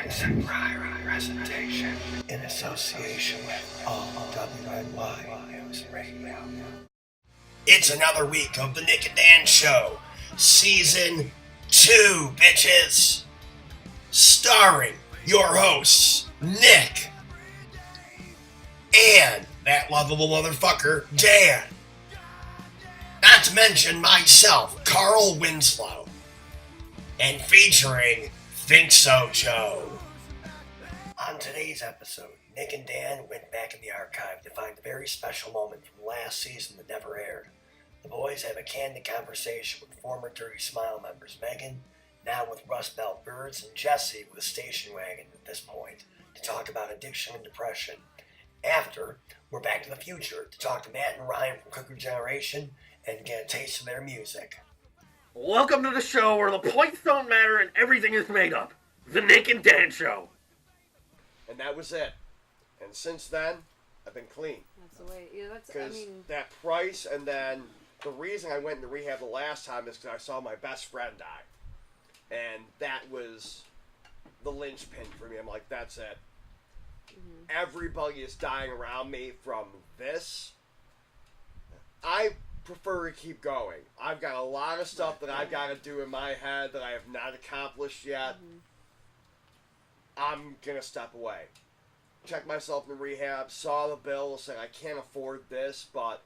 is a Priory presentation in association with all WNY News Radio. It's another week of the Nick and Dan Show, Season 2, bitches! Starring your hosts, Nick and that lovable motherfucker, Dan. Not to mention myself, Carl Winslow. And featuring Think So Joe. On today's episode, Nick and Dan went back in the archive to find a very special moment from last season that never aired. The boys have a candid conversation with former Dirty Smile members Megan, now with Rust Belt Birds, and Jesse with Stationwagon at this point, to talk about addiction and depression. After, we're back to the future to talk to Matt and Ryan from Crooked Gener8ion and get a taste of their music. Welcome to the show where the points don't matter and everything is made up. The Nick and Dan Show. And that was it. And since then, I've been clean. That's the way. Yeah, that's. Because I mean, that price, and then the reason I went into rehab the last time is because I saw my best friend die. And that was the linchpin for me. I'm like, that's it. Mm-hmm. Everybody is dying around me from this. I prefer to keep going. I've got a lot of stuff that I've got to do in my head that I have not accomplished yet. I'm gonna step away. Check myself in rehab, saw the bill, said I can't afford this, but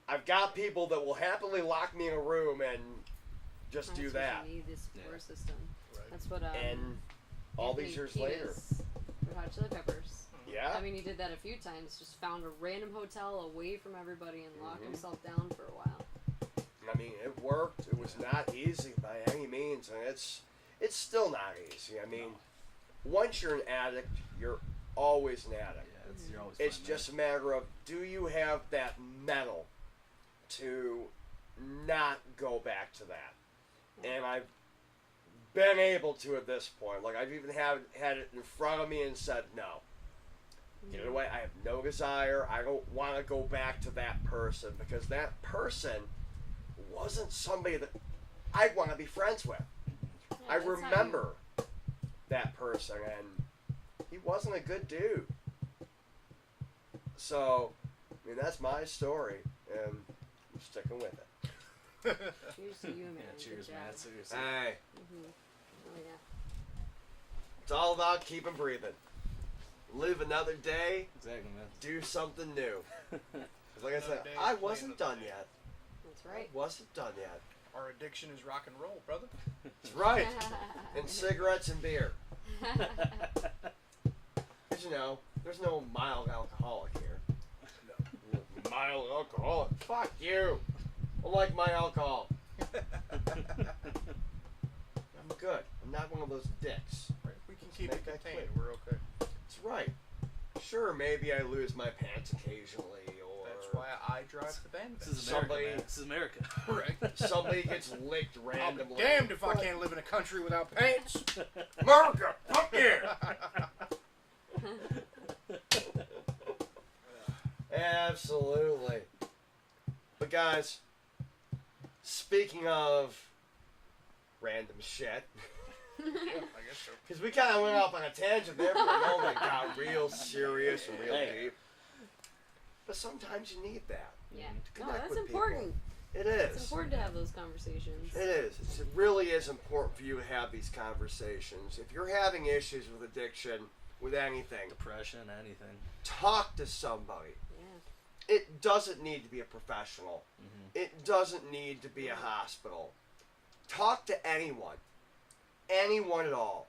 I've got people that will happily lock me in a room and just do that. You need this support system. Right. That's what. And all these years later, Red Hot Chili Peppers. Yeah. I mean, he did that a few times. Just found a random hotel away from everybody and locked himself down for a while. I mean, it worked. It was not easy by any means, and it's still not easy. I mean, once you're an addict, you're always an addict. Yeah, you're always it's just a matter of, do you have that mettle to not go back to that? And I've been able to at this point. Like, I've even had it in front of me and said no. Get it away. I have no desire. I don't want to go back to that person because that person wasn't somebody that I want to be friends with. Yeah, I remember that person, and he wasn't a good dude. So, I mean, that's my story, and I'm sticking with it. Cheers to you, man. Yeah, cheers, man. Seriously. Hey. Oh, yeah. It's all about keeping breathing. Live another day. Exactly, man. Do something new. Like I said, I wasn't done yet. That's right. I wasn't done yet. Our addiction is rock and roll, brother. That's right. And cigarettes and beer. Because, you know, there's no mild alcoholic here. No. Mild alcoholic? Fuck you. I like my alcohol. I'm good. I'm not one of those dicks. Right. We can keep it contained. We're okay. That's right. Sure, maybe I lose my pants occasionally, or that's why I drive the band. This is America, man. This is America. Correct. Somebody gets licked randomly. I'll be damned if I can't live in a country without pants. America, fuck yeah! Absolutely. But guys, speaking of random shit. Yeah, I guess so. Because we kind of went off on a tangent there for a moment. Got real serious and real deep. But sometimes you need that. Yeah. To No, connect that's with important. People. It is. It's important to have those conversations. It is. It really is important for you to have these conversations. If you're having issues with addiction, with anything, Depression, anything. talk to somebody. Yeah. It doesn't need to be a professional. It doesn't need to be a hospital. Talk to anyone. Anyone at all.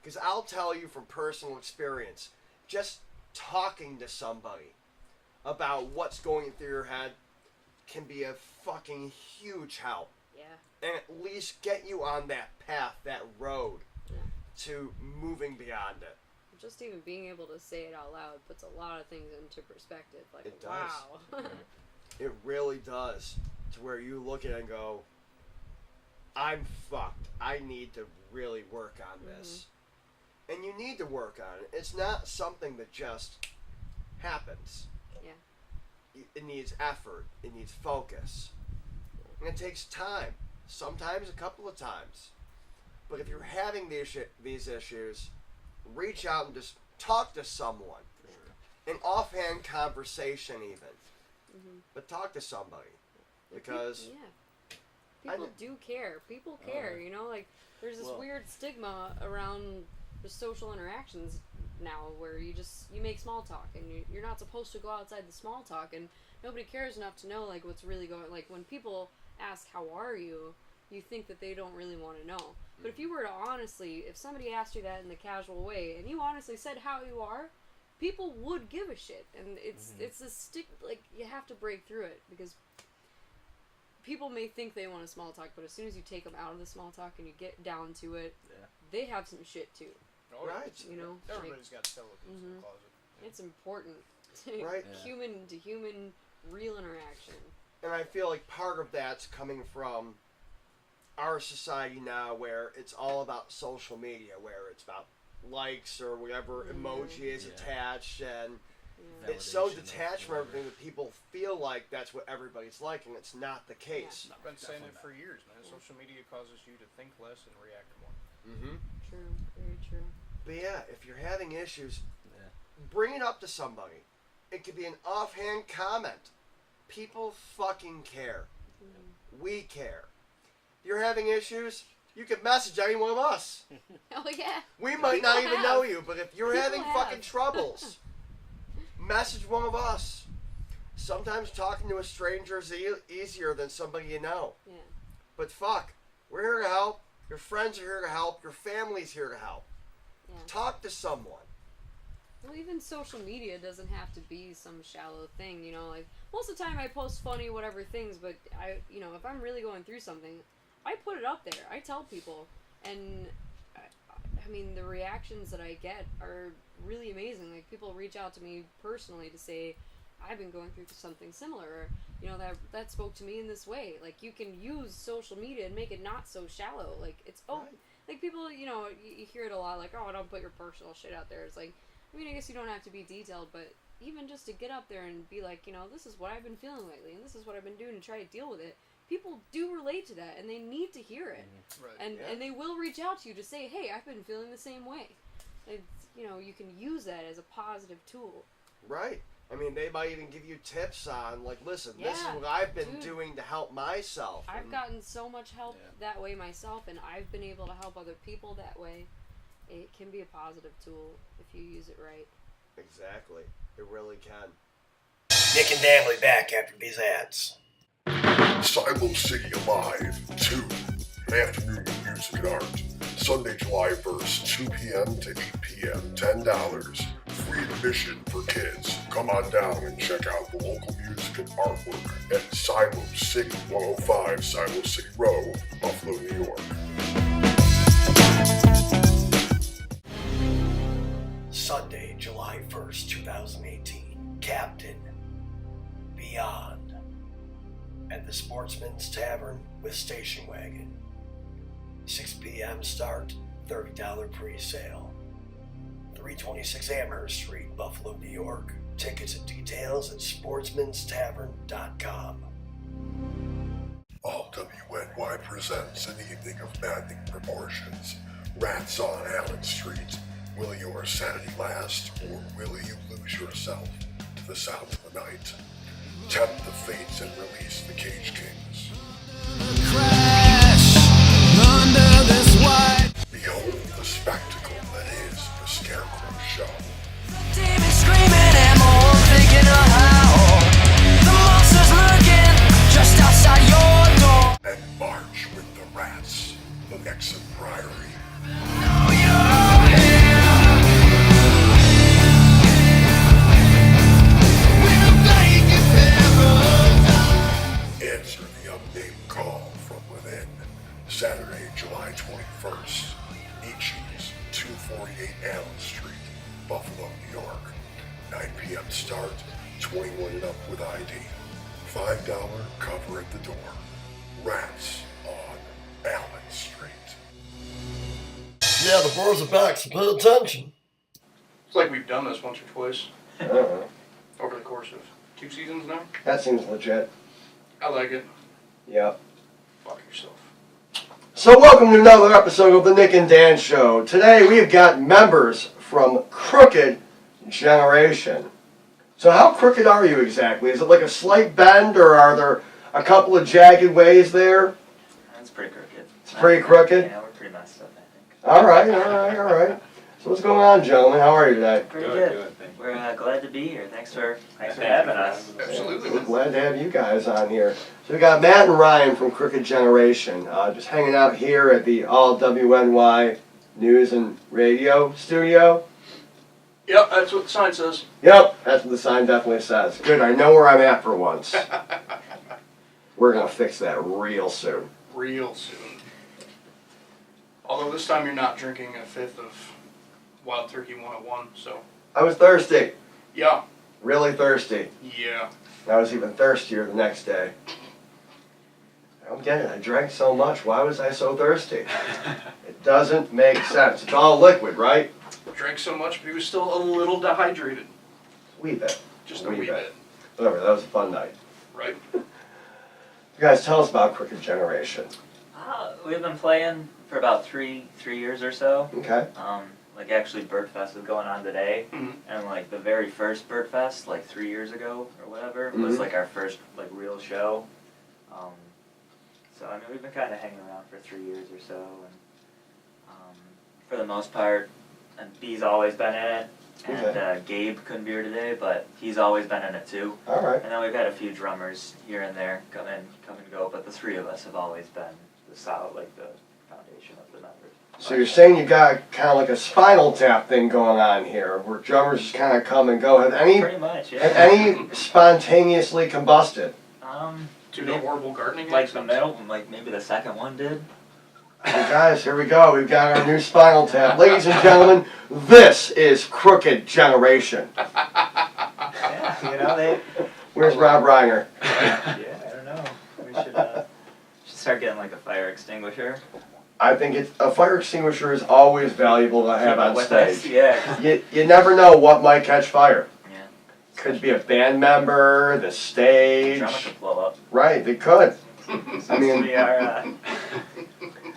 Because I'll tell you from personal experience, just talking to somebody about what's going through your head can be a fucking huge help. Yeah. And at least get you on that path, that road, to moving beyond it. Just even being able to say it out loud puts a lot of things into perspective. Like, It does. wow. It really does. To where you look at it and go, I'm fucked. I need to really work on this. And you need to work on it. It's not something that just happens. Yeah. It needs effort. It needs focus. And it takes time. Sometimes a couple of times. But if you're having these issues, reach out and just talk to someone. An offhand conversation even. But talk to somebody. Because people do care. People care, you know? Like, there's this weird stigma around the social interactions now where you make small talk and you're not supposed to go outside the small talk, and nobody cares enough to know like what's really going. Like when people ask how are you think that they don't really want to know. But if you were to honestly, if somebody asked you that in the casual way and you honestly said how you are, people would give a shit. And it's a stick, like you have to break through it, because people may think they want a small talk, but as soon as you take them out of the small talk and you get down to it, they have some shit too. Oh, right. You know, everybody's got skeletons in the closet. It's important. Right. Human to human, real interaction. And I feel like part of that's coming from our society now, where it's all about social media, where it's about likes or whatever emoji is attached, and it's so detached from everything that people feel like that's what everybody's like, and it's not the case. I've been saying it for years, man. Social media causes you to think less and react more. True. Very true. But yeah, if you're having issues, bring it up to somebody. It could be an offhand comment. People fucking care. We care. You're having issues, you can message any one of us. Oh yeah. We might not even know you, but if you're having fucking troubles, message one of us. Sometimes talking to a stranger is easier than somebody you know. Yeah. But fuck, we're here to help. Your friends are here to help. Your family's here to help. Yeah. Talk to someone. Well, even social media doesn't have to be some shallow thing, you know, like, most of the time I post funny whatever things, but if I'm really going through something, I put it up there. I tell people, and I mean, the reactions that I get are really amazing. Like, people reach out to me personally to say, I've been going through something similar, or, that spoke to me in this way. Like, you can use social media and make it not so shallow. Like, it's like, people, you hear it a lot, like, oh, don't put your personal shit out there. It's like, I mean, I guess you don't have to be detailed, but even just to get up there and be like, this is what I've been feeling lately, and this is what I've been doing to try to deal with it. People do relate to that, and they need to hear it. Right. And they will reach out to you to say, hey, I've been feeling the same way. It's, you can use that as a positive tool. Right. I mean, they might even give you tips on, like, listen, this is what I've been doing to help myself. I've gotten so much help that way myself, and I've been able to help other people that way. It can be a positive tool if you use it right. Exactly. It really can. Nick and Damley back after these ads. Silo City Alive 2, an afternoon of music and art. Sunday, July 1st, 2 p.m. to 8 p.m., $10. Free admission for kids. Come on down and check out the local music and artwork at Silo City 105 Silo City Road, Buffalo, New York. Sunday, July 1st, 2018. Captain Beyond at the Sportsman's Tavern with Stationwagon. 6 p.m. start, $30 pre-sale. 326 Amherst Street, Buffalo, New York. Tickets and details at sportsmanstavern.com. All WNY presents an evening of maddening proportions. Rats on Allen Street. Will your sanity last, or will you lose yourself to the sound of the night? Tempt the fates and release the Cage Kings. Behold the spectacle that is the Scarecrow Show. Demons screaming and more thinking of how the monster's lurking just outside your door. And march with the rats, the Exham Priory. Answer the unnamed call from within. Saturday, July 21st. Nietzsche's 248 Allen Street, Buffalo, New York. 9 p.m. start, 21 and up with ID. $5 cover at the door. Rats on Allen Street. Yeah, the bars are back, so pay attention. It's like we've done this once or twice over the course of 2 seasons now. That seems legit. I like it. Yep. Fuck yourself. So welcome to another episode of the Nick and Dan Show. Today we've got members from Crooked Generation. So how crooked are you exactly? Is it like a slight bend, or are there a couple of jagged ways there? That's pretty crooked. It's pretty crooked? Yeah, we're pretty messed up, I think. All right. So what's going on, gentlemen? How are you today? Pretty good. We're glad to be here. Thanks for having us. Absolutely. We're glad to have you guys on here. So we got Matt and Ryan from Crooked Generation, just hanging out here at the All WNY News and Radio Studio. Yep, that's what the sign says. Yep, that's what the sign definitely says. Good, I know where I'm at for once. We're gonna fix that real soon. Real soon. Although this time you're not drinking a fifth of Wild Turkey 101, so. I was thirsty. Yeah. Really thirsty. Yeah. I was even thirstier the next day. I don't get it. I drank so much. Why was I so thirsty? It doesn't make sense. It's all liquid, right? Drank so much, but he was still a little dehydrated. Wee bit. Just a wee bit. Whatever, that was a fun night. Right. You guys, tell us about Crooked Generation. We've been playing for about three years or so. Okay. Like actually Birdfest is going on today, and like the very first Birdfest, like 3 years ago or whatever, was like our first like real show. So I mean we've been kind of hanging around for 3 years or so, and for the most part, and B's always been in it, and Gabe couldn't be here today, but he's always been in it too. All right. And then we've had a few drummers here and there come and go, but the three of us have always been the solid, like the foundation of the members. So you're saying you got kind of like a Spinal Tap thing going on here, where drummers just kind of come and go. Have Pretty much, yeah. any spontaneously combusted? Do the horrible gardening Like accents? the middle, like maybe the second one did. Well, guys, here we go. We've got our new Spinal Tap. Ladies and gentlemen, this is Crooked Generation. Yeah, you know they. Where's Rob Reiner? Yeah, I don't know. We should start getting like a fire extinguisher. I think a fire extinguisher is always valuable to have on With us, stage. yeah. You never know what might catch fire. Yeah. Could be a band member, the stage. Drummer could blow up. Right, they could. I mean, We are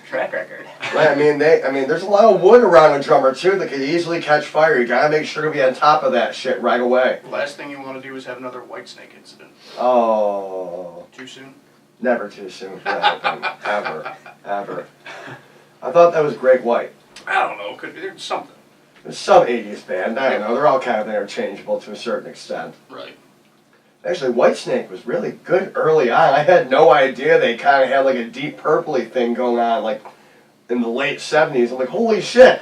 track record. right, I mean, there's a lot of wood around a drummer too that could easily catch fire. You gotta make sure to be on top of that shit right away. Last thing you want to do is have another Whitesnake incident. Oh, Too soon? never too soon for that thing. Ever. I thought that was Greg White. I don't know. Could be there's something. There's some 80s band, I don't know, they're all kind of interchangeable to a certain extent. Right. Actually, Whitesnake was really good early on. I had no idea they kind of had like a Deep Purple-y thing going on, like in the late 70s. I'm like, holy shit,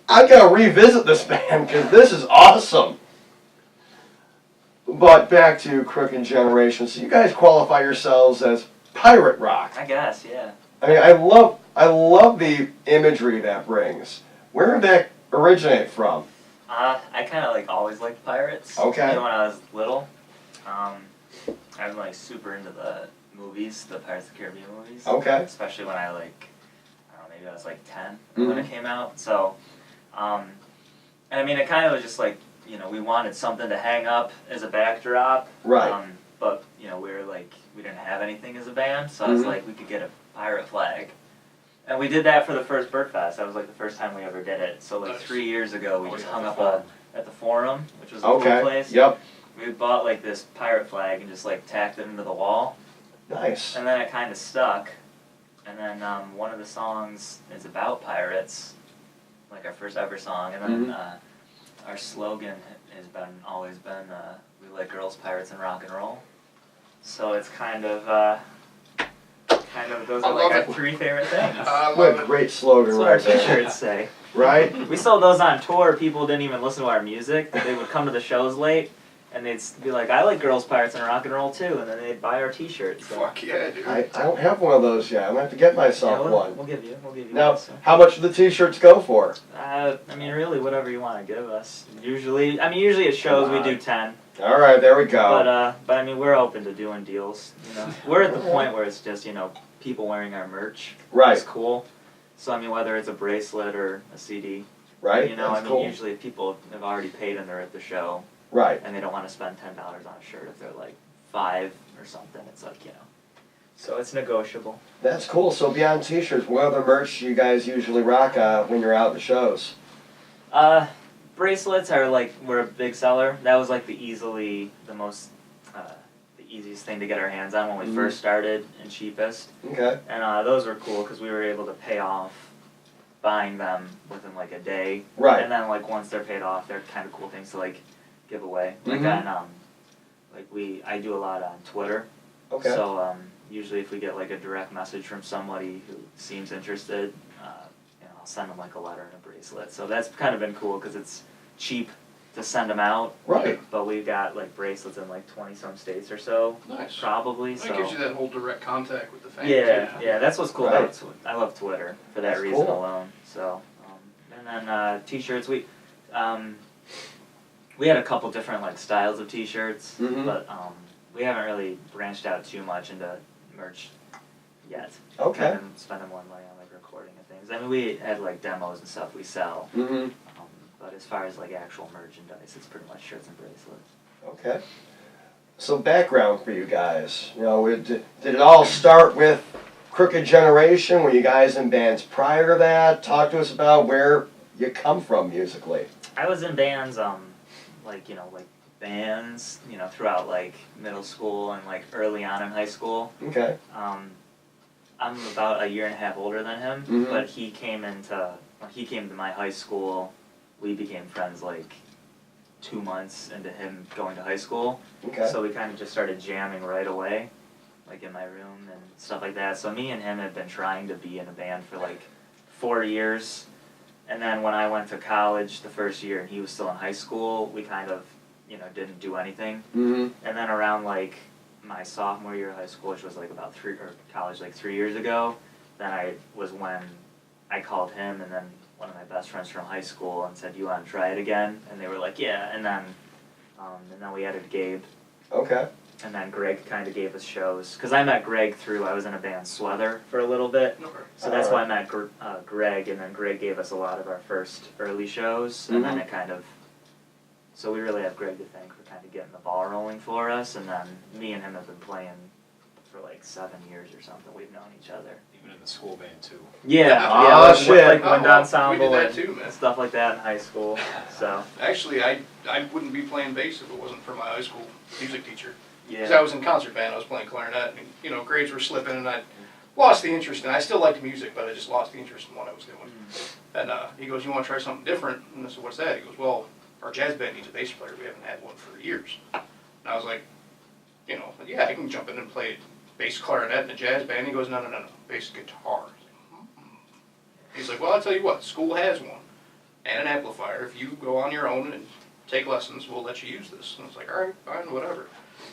I gotta revisit this band because this is awesome. But back to Crooked Generation. So you guys qualify yourselves as pirate rock. I guess, yeah. I mean, I love the imagery that brings. Where did that originate from? I kind of like always liked pirates. Okay. Even when I was little. I'm like super into the movies, the Pirates of the Caribbean movies. Okay. Especially when I don't know, maybe I was like 10 when it came out. So, and I mean, it kind of was just like, you know, we wanted something to hang up as a backdrop. Right. But, you know, we didn't have anything as a band, so I was like, we could get a pirate flag. And we did that for the first Birdfest. That was like the first time we ever did it. So like 3 years ago, we just hung up at the Forum, which was a cool place. Yep. We bought like this pirate flag and just like tacked it into the wall. Nice. And then it kind of stuck. And then one of the songs is about pirates, like our first ever song. And then our slogan has always been we like girls, pirates, and rock and roll. So it's kind of those are like our three favorite things. What a great slogan That's what right our there. t-shirts say. Right? We sold those on tour. People didn't even listen to our music. They would come to the shows late, and they'd be like, I like girls, pirates, and rock and roll too. And then they'd buy our t-shirts. So. Fuck yeah, dude. I don't have one of those yet. I'm going to have to get myself one. We'll give you Now, one. So. how much do the t-shirts go for? I mean, really, whatever you want to give us. Usually at shows we do 10. All right, there we go. But I mean, we're open to doing deals. You know, we're at the point where it's just people wearing our merch. Right. It's cool. So I mean, whether it's a bracelet or a CD. Right. You know, That's I mean, cool. usually if people have already paid and they're at the show. Right. And they don't want to spend $10 on a shirt if they're like $5 or something. It's like, So it's negotiable. That's cool. So beyond t-shirts, what other merch do you guys usually rock when you're out at the shows? bracelets are were a big seller. That was like the easiest thing to get our hands on when we first started and cheapest. Okay. And those were cool because we were able to pay off buying them within like a day. Right. And then like once they're paid off, they're kind of cool things to like give away. Like I do a lot on Twitter. Okay. So usually if we get like a direct message from somebody who seems interested, I'll send them like a letter and a bracelet. So that's kind of been cool because it's cheap to send them out. Right. But we've got like bracelets in like 20-some states or so. Nice. Probably. That So gives you that whole direct contact with the fans. yeah, that's what's cool Right. about I love Twitter for that That's reason cool. alone. So, and then t-shirts. We had a couple different like styles of t-shirts, but we haven't really branched out too much into merch yet. Okay. Kind of spending more money on like recording and things. I mean, we had like demos and stuff we sell. But as far as like actual merchandise, it's pretty much shirts and bracelets. Okay. So background for you guys. Did it all start with Crooked Generation? Were you guys in bands prior to that? Talk to us about where you come from musically. I was in bands, bands, throughout like middle school and like early on in high school. Okay. I'm about a year and a half older than him, but when he came to my high school, we became friends like 2 months into him going to high school. Okay. So we kind of just started jamming right away, like in my room and stuff like that. So me and him had been trying to be in a band for like 4 years. And then when I went to college the first year and he was still in high school, we kind of, didn't do anything. And then around like my sophomore year of high school, which was like college like 3 years ago, then when I called him and then one of my best friends from high school and said, "You want to try it again?" And they were like, "Yeah." And then we added Gabe. Okay. And then Greg kind of gave us shows. Because I met Greg I was in a band Sweather for a little bit. Okay. So that's why I met Greg, and then Greg gave us a lot of our first early shows. And then it kind of... So we really have Greg to thank for kind of getting the ball rolling for us. And then me and him have been playing for like 7 years or something. We've known each other. Even in the school band too. Yeah, Oh, shit. like wind Oh, ensemble we did that and too, man. stuff like that in high school. So Actually, I wouldn't be playing bass if it wasn't for my high school music teacher. Because yeah, I was in concert band, I was playing clarinet, and grades were slipping, and I lost the interest. And I still liked music, but I just lost the interest in what I was doing. And he goes, "You want to try something different?" And I said, "What's that?" He goes, "Well, our jazz band needs a bass player. We haven't had one for years." And I was like, "Yeah, I can jump in and play bass clarinet in a jazz band." He goes, "No, bass guitar." He's like, "Well, I'll tell you what, school has one and an amplifier. If you go on your own and take lessons, we'll let you use this." And I was like, "All right, fine, whatever."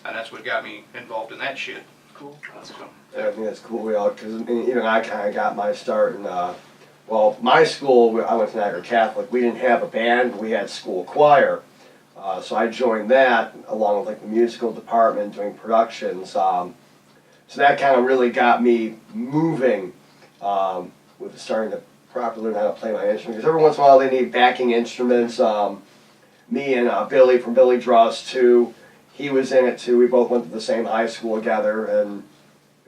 And that's what got me involved in that shit. cool. So, Yeah, I think that's cool, because even I kind of got my start in, my school, I went to Niagara Catholic, we didn't have a band, we had school choir. So I joined that, along with like the musical department, doing productions. So that kind of really got me moving with starting to properly learn how to play my instrument. Because every once in a while they need backing instruments. Me and Billy from Billy Draws 2, he was in it too. We both went to the same high school together, and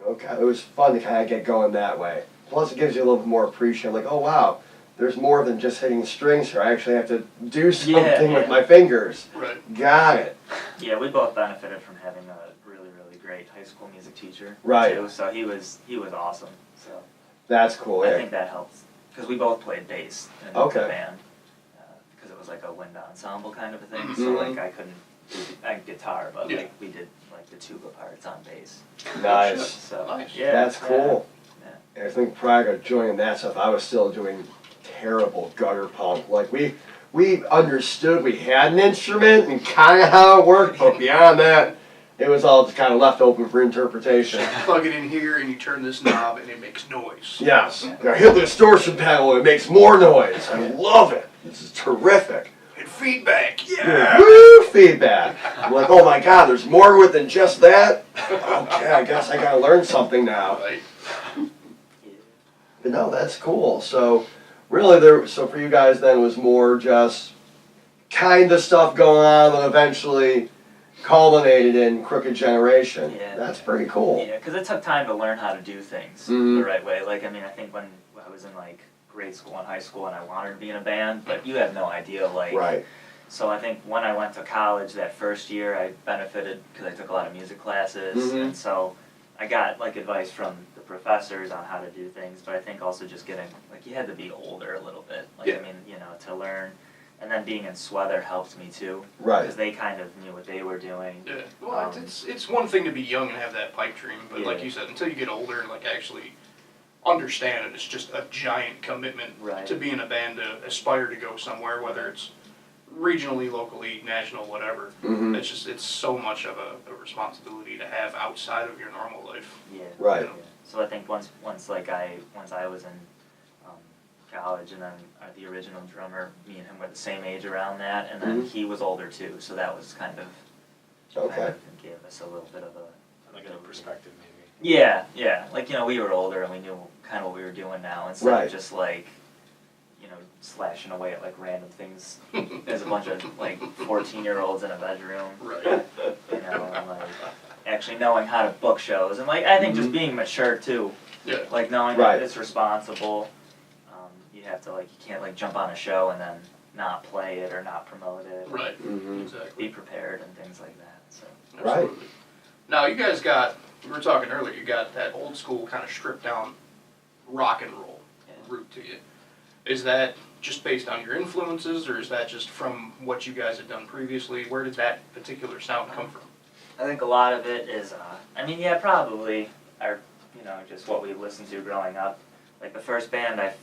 it was fun to kind of get going that way. Plus it gives you a little bit more appreciation, like, oh wow, there's more than just hitting strings here. I actually have to do something with my fingers. right. Got it. Yeah, we both benefited from having a really, really great high school music teacher. Right. Too, so he was awesome. So That's cool. I Yeah. think that helps because we both played bass in Okay. the band because it was like a wind ensemble kind of a thing. So Mhm. like I couldn't do guitar, but Yeah. like we did like the tuba parts on bass. Nice. So Nice. yeah, That's cool. Yeah. I think prior to joining that stuff, I was still doing terrible gutter punk. Like we understood we had an instrument and kind of how it worked, but beyond that, it was all just kind of left open for interpretation. Plug it in here and you turn this knob and it makes noise. Yes. I hit the distortion pedal, it makes more noise. I love it. This is terrific. And feedback, yeah! Woo! Feedback. I'm like, oh my god, there's more to it than just that? Okay, I guess I gotta learn something now. Right. But no, that's cool. So really, so for you guys then, it was more just kind of stuff going on that eventually culminated in Crooked Generation. Yeah. That's pretty cool. Yeah, because it took time to learn how to do things Mhm. the right way. Like, I mean, I think when I was in like grade school and high school and I wanted to be in a band, but you have no idea, like, Right. so I think when I went to college that first year, I benefited because I took a lot of music classes, and so I got like advice from the professors on how to do things, but I think also just getting, like, you had to be older a little bit, like, I mean, you know, to learn, and then being in Sweather helped me too, Right. because they kind of knew what they were doing. Yeah, well, it's one thing to be young and have that pipe dream, but like you said, until you get older and like actually understand it, it's just a giant commitment to be in a band, to aspire to go somewhere, whether it's regionally, locally, national, whatever. It's just, it's so much of a responsibility to have outside of your normal life. Yeah. Right. Yeah. So I think once I was in college, and then the original drummer, me and him were the same age around that, and then he was older too, so that was kind of gave us a little bit of a Like a perspective, maybe. Yeah, yeah. Like, you know, we were older and we knew kind of what we were doing now, instead of just like, you know, slashing away at like random things as a bunch of like 14-year-olds in a bedroom. Right. You know, and like actually knowing how to book shows, and like I think just being mature too. Yeah. Like knowing that it's responsible. You have to, like, you can't like jump on a show and then not play it or not promote it. Right. Exactly. Be prepared and things like that. So. Absolutely. Right. Now you guys got, we were talking earlier, you got that old school kind of stripped down rock and roll route to you. Is that just based on your influences, or is that just from what you guys had done previously? Where did that particular sound come from? I think a lot of it is, I mean, yeah, probably our, you know, just what we listened to growing up. Like the first band I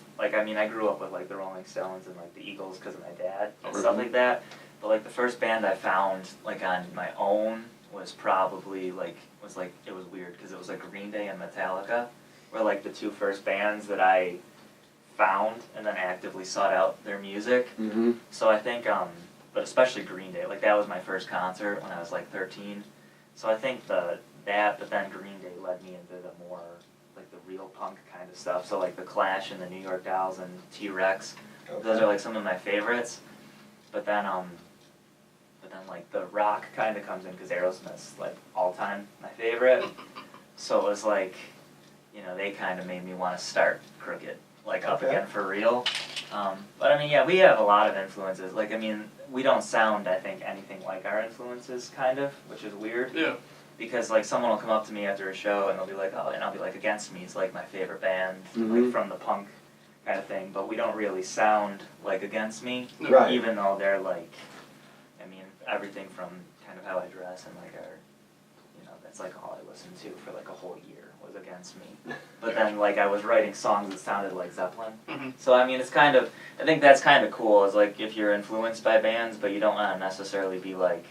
grew up with like the Rolling Stones and like the Eagles because of my dad and stuff like that. But like the first band I found like on my own was probably it was weird because it was like Green Day and Metallica were like the two first bands that I found and then actively sought out their music. So I think, but especially Green Day, like that was my first concert when I was like 13. So I think but then Green Day led me into the more like the real punk kind of stuff. So like the Clash and the New York Dolls and T-Rex, those are like some of my favorites. But then like the rock kind of comes in because Aerosmith's like all time my favorite. So it was like, you know, they kind of made me want to start Crooked like up again for real. But I mean, yeah, we have a lot of influences. Like, I mean, we don't sound, I think, anything like our influences, kind of, which is weird. Yeah. Because like someone will come up to me after a show and they'll be like, oh, and I'll be like, Against Me is like my favorite band, like from the punk kind of thing. But we don't really sound like Against Me, even though they're like, I mean, everything from kind of how I dress and like our, you know, that's like all I listened to for like a whole year was Against Me. But then like I was writing songs that sounded like Zeppelin. So I mean, it's kind of, I think that's kind of cool. Is like if you're influenced by bands, but you don't want to necessarily be like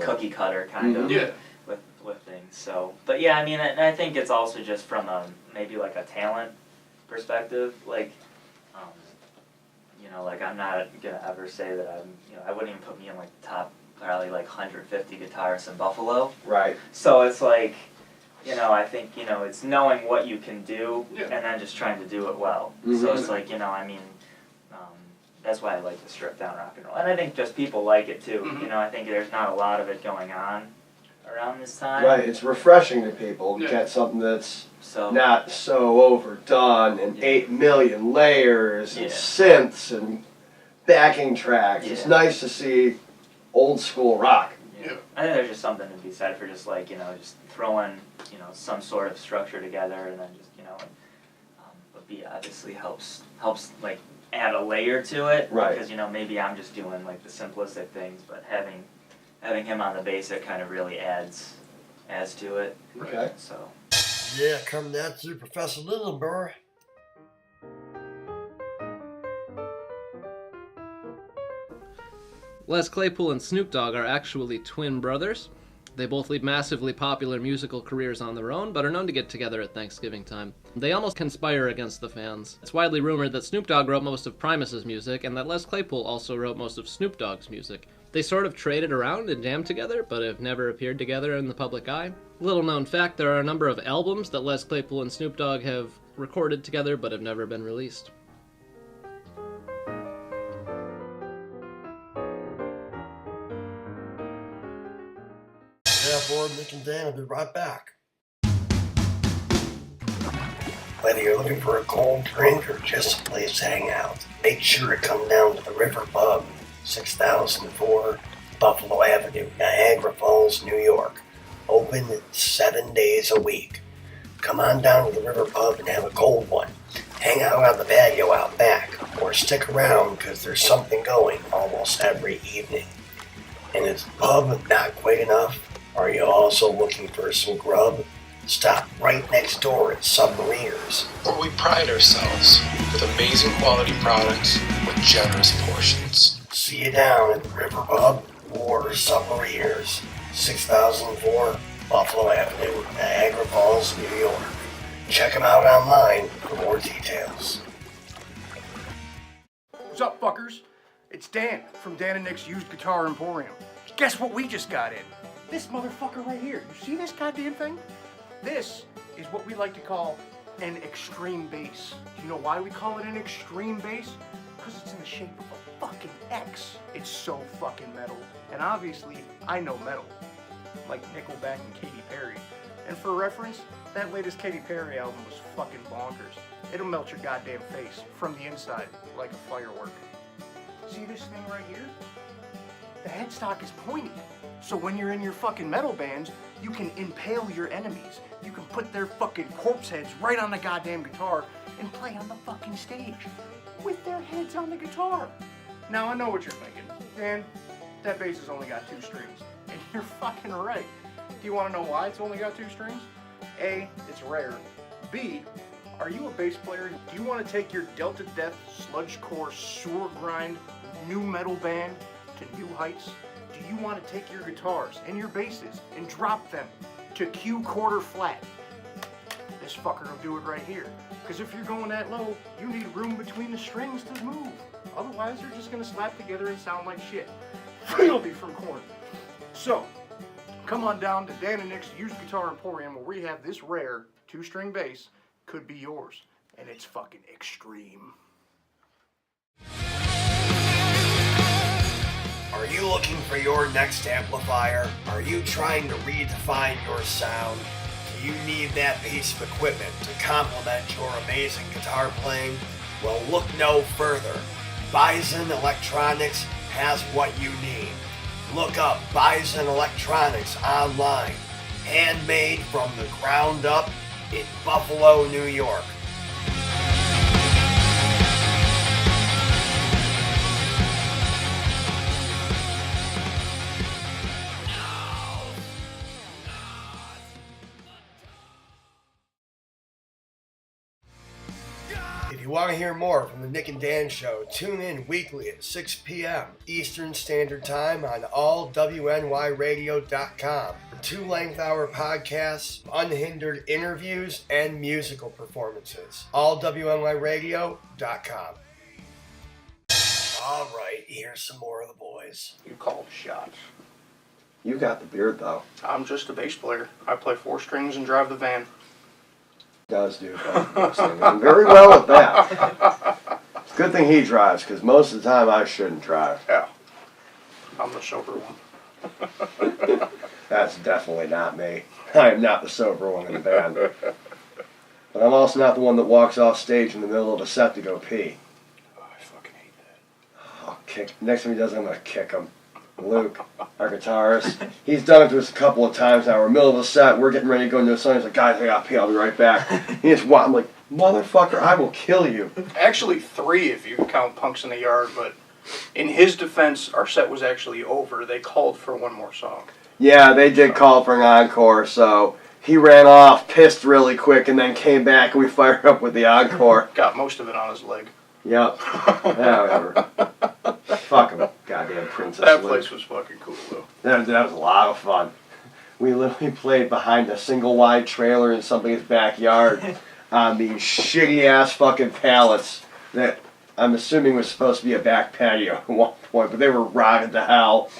cookie cutter kind of with things. So, but yeah, I mean, I think it's also just from maybe like a talent perspective. Like, you know, like I'm not gonna ever say that I'm, you know, I wouldn't even put me in like the top probably like 150 guitarists in Buffalo. Right. So it's like, you know, I think, you know, it's knowing what you can do and then just trying to do it well. So it's like, you know, I mean, that's why I like to strip down rock and roll. And I think just people like it too. You know, I think there's not a lot of it going on around this time. Right, it's refreshing to people to get something that's not so overdone and 8 million layers and synths and backing tracks. It's nice to see old school rock. I think there's just something to be said for just like, you know, just throwing, you know, some sort of structure together and then just, you know, but B obviously helps like add a layer to it. Right. Because, you know, maybe I'm just doing like the simplistic things, but having him on the bass, it kind of really adds to it. Okay. So. Yeah, coming at you, Professor Lindenberg. Les Claypool and Snoop Dogg are actually twin brothers. They both lead massively popular musical careers on their own, but are known to get together at Thanksgiving time. They almost conspire against the fans. It's widely rumored that Snoop Dogg wrote most of Primus's music, and that Les Claypool also wrote most of Snoop Dogg's music. They sort of traded around and jammed together, but have never appeared together in the public eye. Little known fact, there are a number of albums that Les Claypool and Snoop Dogg have recorded together, but have never been released. Yeah, boy, Nick and Dan will be right back. Whether you're looking for a cold drink or just a place to hang out, make sure to come down to the River Pub, 6004 Buffalo Avenue, Niagara Falls, New York. Open 7 days a week. Come on down to the River Pub and have a cold one. Hang out on the patio out back, or stick around because there's something going almost every evening. And is the pub not quite enough? Are you also looking for some grub? Stop right next door at Submariners, where we pride ourselves with amazing quality products with generous portions. See you down at the River Pub or Submariners, 6004 Buffalo Avenue, Niagara Falls, New York. Check them out online for more details. What's up, fuckers? It's Dan from Dan and Nick's Used Guitar Emporium. Guess what we just got in? This motherfucker right here. You see this goddamn thing? This is what we like to call an extreme bass. Do you know why we call it an extreme bass? Because it's in the shape of a fucking X. It's so fucking metal. And obviously, I know metal. Like Nickelback and Katy Perry. And for reference, that latest Katy Perry album was fucking bonkers. It'll melt your goddamn face from the inside like a firework. See this thing right here? The headstock is pointy. So when you're in your fucking metal bands, you can impale your enemies. You can put their fucking corpse heads right on the goddamn guitar and play on the fucking stage with their heads on the guitar. Now I know what you're thinking. Dan, that bass has only got 2 strings. And you're fucking right. Do you want to know why it's only got 2 strings? A, it's rare. B, are you a bass player? Do you want to take your Delta Death, sludgecore, sewer grind, new metal band to new heights? Do you want to take your guitars and your basses and drop them to Q quarter flat? This fucker will do it right here. Because if you're going that low, you need room between the strings to move. Otherwise, they're just going to slap together and sound like shit. Filthy from corn. So, come on down to Dan and Nick's Used Guitar Emporium where we have this rare 2-string bass. Could be yours. And it's fucking extreme. Are you looking for your next amplifier? Are you trying to redefine your sound? Do you need that piece of equipment to complement your amazing guitar playing? Well, look no further. Bison Electronics has what you need. Look up Bison Electronics online. Handmade from the ground up in Buffalo, New York. If you want to hear more from the Nick and Dan Show, tune in weekly at 6 p.m. Eastern Standard Time on allwnyradio.com for 2 length-hour podcasts, unhindered interviews, and musical performances. allwnyradio.com. All right, here's some more of the boys. You called shots. You got the beard, though. I'm just a bass player. I play 4 strings and drive the van. Does do. I'm very well at that. It's a good thing he drives, because most of the time I shouldn't drive. Yeah. I'm the sober one. That's definitely not me. I am not the sober one in the band. But I'm also not the one that walks off stage in the middle of a set to go pee. Oh, I fucking hate that. I'll kick. Next time he does it, I'm going to kick him. Luke, our guitarist, he's done it to us a couple of times now. We're in the middle of a set, we're getting ready to go into a song. He's like, guys, I got to pee, I'll be right back. He just I'm like, motherfucker, I will kill you. Actually 3 if you count Punks in the Yard, but in his defense, our set was actually over. They called for 1 more song. Yeah, they did call for an encore, so he ran off, pissed really quick, and then came back, and we fired up with the encore. Got most of it on his leg. Yep. Yeah, whatever. Fuck him, goddamn Princess That Luke. place was fucking cool, though. That was a lot of fun. We literally played behind a single wide trailer in somebody's backyard on these shitty ass fucking pallets that I'm assuming was supposed to be a back patio at one point, but they were rotted to hell.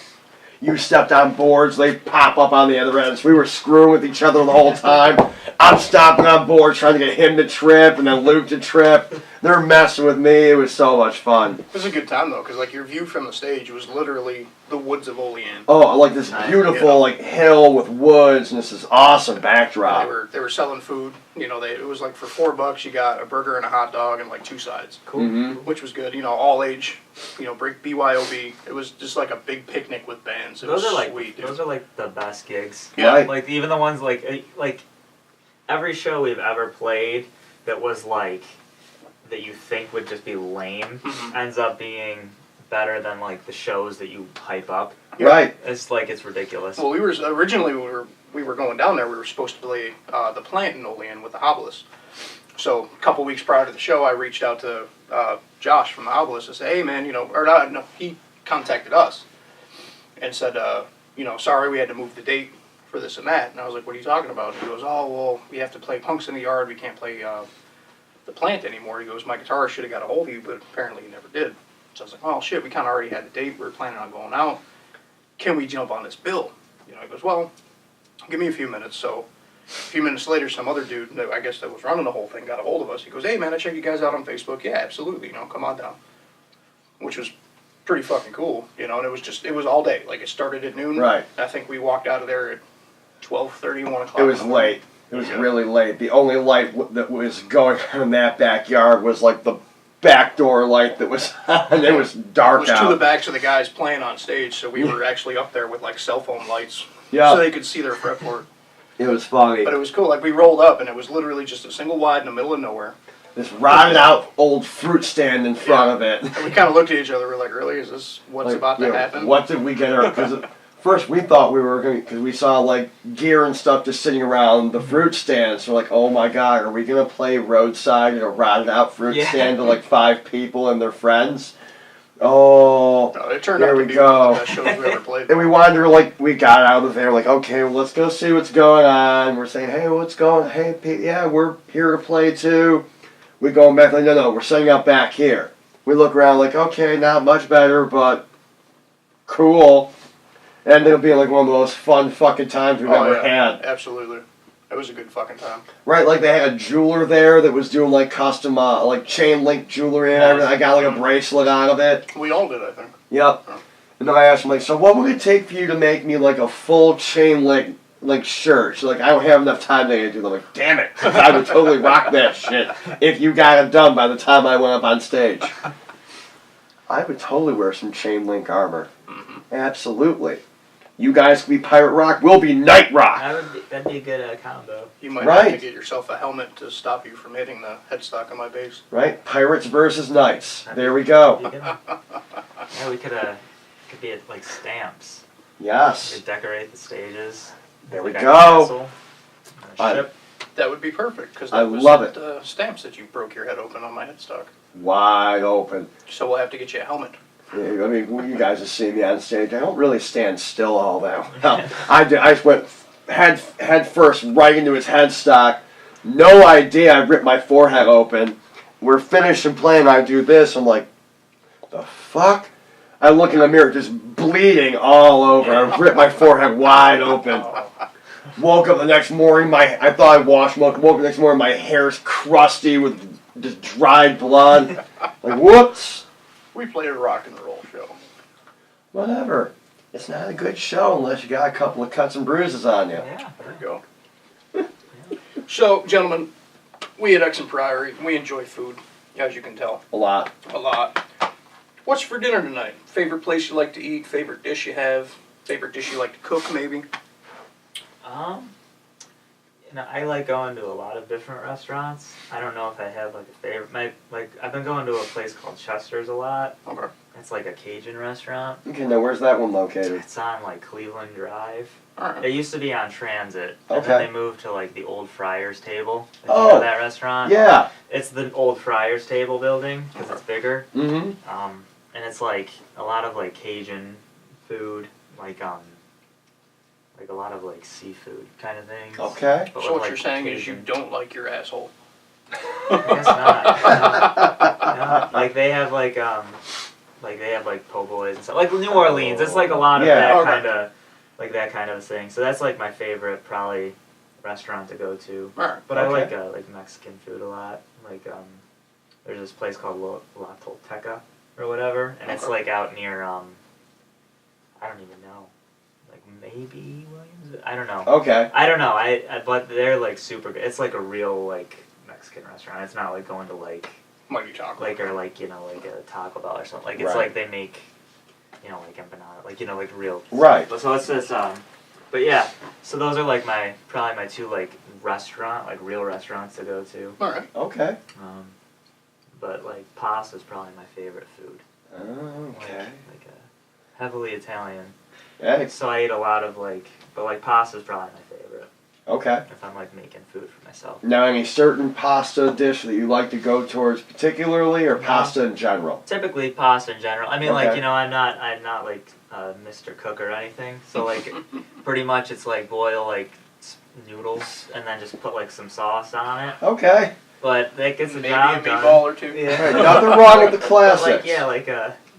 You stepped on boards, they pop up on the other end. So we were screwing with each other the whole time. I'm stomping on boards trying to get him to trip and then Luke to trip. They're messing with me. It was so much fun. It was a good time though, because like your view from the stage was literally the woods of Olean. Oh, like this beautiful like hill with woods, and this is awesome backdrop. They were selling food. You know, it was like for $4 you got a burger and a hot dog and like 2 sides. Cool. Which was good. You know, all age. You know, BYOB. It was just like a big picnic with bands. It Those was are like sweet, dude. those are like the best gigs. Yeah. Right. Like even the ones like every show we've ever played that was like that you think would just be lame ends up being better than like the shows that you hype up. Yeah. Right. It's like it's ridiculous. Well, we were originally we were going down there. We were supposed to play the plant in Olean with the Obelisk. So a couple weeks prior to the show, I reached out to Josh from the Obelisk and said, "Hey, man, you know," or not, no, he contacted us and said, "You know, sorry, we had to move the date for this and that." And I was like, "What are you talking about?" He goes, "Oh, well, we have to play Punks in the Yard. We can't play the plant anymore." He goes, "My guitarist should have got a hold of you, but apparently he never did." So I was like, "Oh shit, we kind of already had the date. We were planning on going out. Can we jump on this bill?" You know, he goes, "Well, give me a few minutes." So a few minutes later, some other dude, I guess that was running the whole thing, got a hold of us. He goes, "Hey man, I checked you guys out on Facebook." "Yeah, absolutely. You know, come on down." Which was pretty fucking cool. You know, and it was all day. Like it started at noon. Right. I think we walked out of there at 12:30, 1 o'clock. It was late. It was really late. The only light that was going on in that backyard was like the back door light that was on. It was dark It was out. to the backs of the guys playing on stage, so we were actually up there with like cell phone lights, Yeah. so they could see their fretboard. It was funny. But it was cool. Like we rolled up, and it was literally just a single wide in the middle of nowhere. This rotted out old fruit stand in front of it. And we kind of looked at each other. We're like, "Really? Is this what's Like, about to you know, happen?" What did we get? Because first we thought we were going because we saw like gear and stuff just sitting around the fruit stand. So we're like, "Oh my god, are we gonna play roadside in a rotted out fruit stand to like 5 people and their friends?" Oh, No, it turned there out we to be go. one of the best shows we ever played. And we wanted to like we got out of there like, okay, well, let's go see what's going on. We're saying, "Hey, what's going? Hey, Pete, yeah, we're here to play too." We go back like, no, we're setting up back here. We look around like, okay, not much better, but cool. And ended up being like one of the most fun fucking times we've ever had. Absolutely. It was a good fucking time. Right, like they had a jeweler there that was doing like custom, like chain link jewelry and everything. I got like a bracelet out of it. We all did, I think. Yep. And then I asked him like, so what would it take for you to make me like a full chain link like shirt? She's like, "I don't have enough time to do that." I'm like, "Damn it, I would totally rock that shit if you got it done by the time I went up on stage." I would totally wear some chain link armor. Absolutely. You guys can be Pirate Rock, we'll be Night Rock. That'd be a good combo. You might have to get yourself a helmet to stop you from hitting the headstock on my base. Right? Pirates versus Knights. There we go. Yeah, we could be at like stamps. Yes. We could decorate the stages. There we Like a go. castle, and a ship. That would be perfect, because I that was love the stamps that you broke your head open on my headstock. Wide open. So we'll have to get you a helmet. Yeah, I mean, you guys have seen me on stage. I don't really stand still all that well. I just went head first right into his headstock. No idea I ripped my forehead open. We're finished and playing. I do this. I'm like, the fuck? I look in the mirror, just bleeding all over. I ripped my forehead wide open. Woke up the next morning. I thought I washed milk. Woke up the next morning. My hair's crusty with just dried blood. Like, whoops. We played a rock and roll show. Whatever. It's not a good show unless you got a couple of cuts and bruises on you. Yeah, there you go. So, gentlemen, we at Exham Priory, we enjoy food, as you can tell. A lot. A lot. What's for dinner tonight? Favorite place you like to eat? Favorite dish you have? Favorite dish you like to cook, maybe? You know, I like going to a lot of different restaurants. I don't know if I have like a favorite. I've been going to a place called Chester's a lot. Okay. It's like a Cajun restaurant. Okay, now where's that one located? It's on like Cleveland Drive. Alright. It used to be on Transit, and Okay. then they moved to like the old Friars Table. If you Oh, know that restaurant. yeah. It's the old Friars Table building because it's bigger. Mm-hmm. And it's like a lot of like Cajun food, like a lot of like seafood kind of things. Okay. But So with, what you're like, saying is you Cajun- don't like your asshole. I guess not. No. Like they have like po' boys and stuff. Like New Orleans, it's like a lot of that Okay. kind of thing. So that's like my favorite probably restaurant to go to. Alright. But I Okay. like Mexican food a lot. Like there's this place called La Tolteca or whatever, and it's Okay. like out near I don't even know, like maybe Williams. I don't know. Okay. I don't know. But they're like super good. It's like a real like Mexican restaurant. It's not like going to like Mighty Taco. like or like like a Taco Bell or something. Like it's Right. like they make like empanada, like like real. Right. So it's this but yeah. So those are like probably my two like real restaurants to go to. All right. Okay. But like pasta is probably my favorite food. Okay. Like a heavily Italian. Yeah. So I eat a lot of but like pasta is probably my favorite. Okay. If I'm like making food for myself. Now, any certain pasta dish that you like to go towards particularly, or pasta in general? Typically pasta in general. I mean, like Okay. I'm not like Mr. Cook or anything. So like, pretty much it's like boil like noodles and then just put like some sauce on it. Okay. But that gets the Maybe job a done. meatball or two. Yeah. Right, nothing wrong with the classics.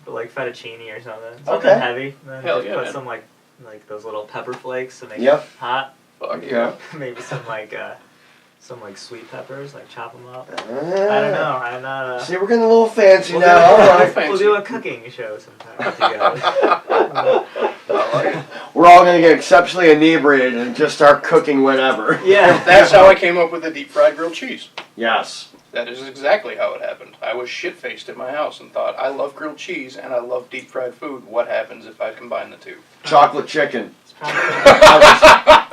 Like fettuccine or something. Okay. Something heavy. And then Hell just yeah, put man. some like those little pepper flakes to make Yep. it hot. Fuck Yeah. Maybe some like sweet peppers, like chop them up. I I don't know. I'm not. See, we're getting a little fancy We'll now. do, All we'll right. do a cooking show sometime together. I like it. We're all gonna get exceptionally inebriated and just start cooking whenever. Yeah. That's how I came up with the deep fried grilled cheese. Yes. That is exactly how it happened. I was shit-faced at my house and thought, I love grilled cheese and I love deep fried food. What happens if I combine the two? Chocolate chicken. It's probably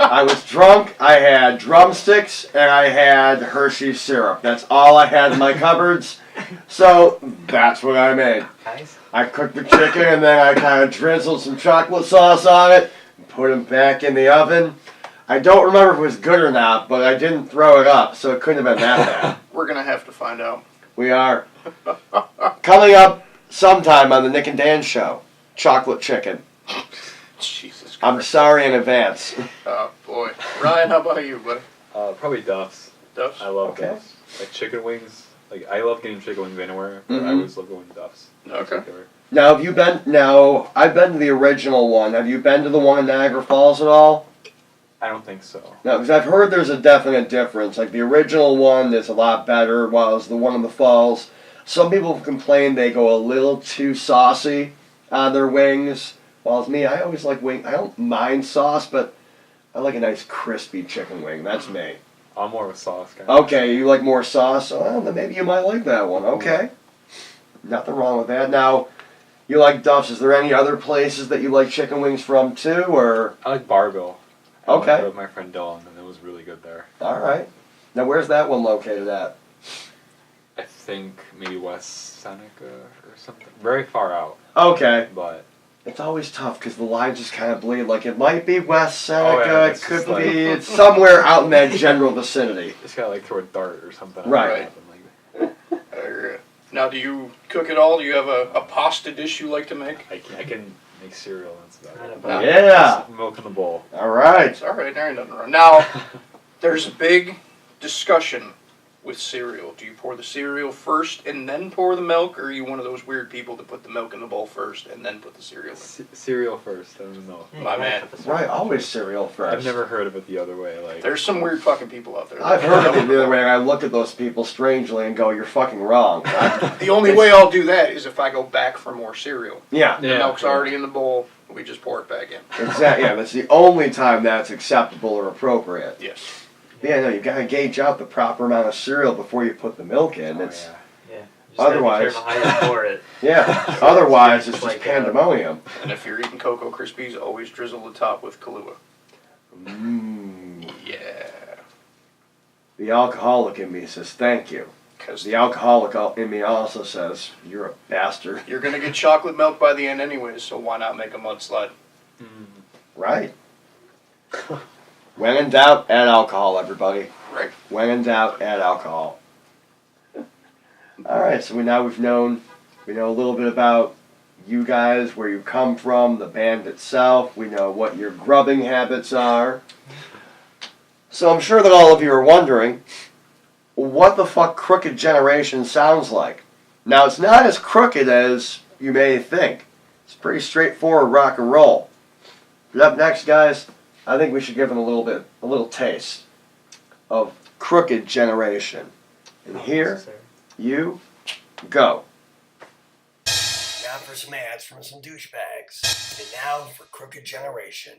I was drunk, I had drumsticks, and I had Hershey's syrup. That's all I had in my cupboards. So, that's what I made. nice. I cooked the chicken, and then I kind of drizzled some chocolate sauce on it, and put them back in the oven. I don't remember if it was good or not, but I didn't throw it up, so it couldn't have been that bad. We're going to have to find out. We are. Coming up sometime on the Nick and Dan Show, chocolate chicken. Jesus Christ. I'm sorry in advance. Oh, boy. Ryan, how about you, buddy? Probably Duff's. Duff's? I love Okay. Duff's. Like chicken wings. Like I love getting chicken wings anywhere, but I Mhm. always love going to Duff's. in Okay. particular. Now, have you been? Now, I've been to the original one. Have you been to the one in Niagara Falls at all? I don't think so. No, because I've heard there's a definite difference. Like the original one is a lot better, while the one in the Falls. Some people have complained they go a little too saucy on their wings. While me, I always like wing. I don't mind sauce, but I like a nice crispy chicken wing. That's me. I'm more of a sauce guy. Okay, you like more sauce? Well, then maybe you might like that one. Okay. Nothing wrong with that. Now, you like Duff's. Is there any other places that you like chicken wings from too, or? I like Barville. I Okay. went there with my friend Dylan, and it was really good there. All right. Now, where's that one located at? I think maybe West Seneca or something. Very far out, Okay. but It's always tough because the lines just kind of bleed. Like, it might be West Seneca, yeah, it it's could just like- be it's somewhere out in that general vicinity. just gotta like throw a dart or something. Right. I agree. Now, do you cook at all? Do you have a pasta dish you like to make? I can make cereal. That's about it. Not a Yeah. Just milk in the bowl. All right. It's all right. There ain't nothing wrong. Now, there's a big discussion with cereal. Do you pour the cereal first and then pour the milk, or are you one of those weird people that put the milk in the bowl first and then put the cereal in? Cereal first, then the milk. My man. Right, always cereal first. I've never heard of it the other way. Like There's some weird fucking people out there. I've heard of it the other way, and I look at those people strangely and go, "You're fucking wrong." The only way I'll do that is if I go back for more cereal. Yeah. The milk's already in the bowl. We just pour it back in. Exactly. Yeah, that's the only time that's acceptable or appropriate. Yes. Yeah, no, you gotta gauge out the proper amount of cereal before you put the milk in. Oh, It's Yeah. Just Otherwise- gotta be careful how you pour it. yeah. Otherwise, it's just Like, pandemonium. And if you're eating Cocoa Krispies, always drizzle the top with Kahlua. Mmm. Yeah. The alcoholic in me says thank you. Because The alcoholic in me also says you're a bastard. you're going to get chocolate milk by the end anyways, so why not make a mudslide? Right. When in doubt, add alcohol, everybody. Right. When in doubt, add alcohol. All right, so we know a little bit about you guys, where you come from, the band itself. We know what your grubbing habits are. So I'm sure that all of you are wondering, what the fuck Crooked Generation sounds like. Now, it's not as crooked as you may think. It's pretty straightforward rock and roll. But up next, guys, I think we should give them a little taste of Crooked Generation. And here, you Go. Now for some ads from some douchebags. And now for Crooked Generation.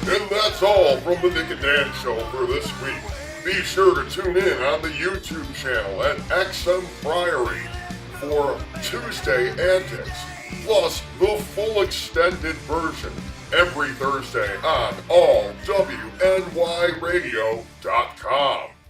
And that's all from the Nick and Dan Show for this week. Be sure to tune in on the YouTube channel at Exham Priory. for Tuesday Antics, plus the full extended version every Thursday on allwnyradio.com.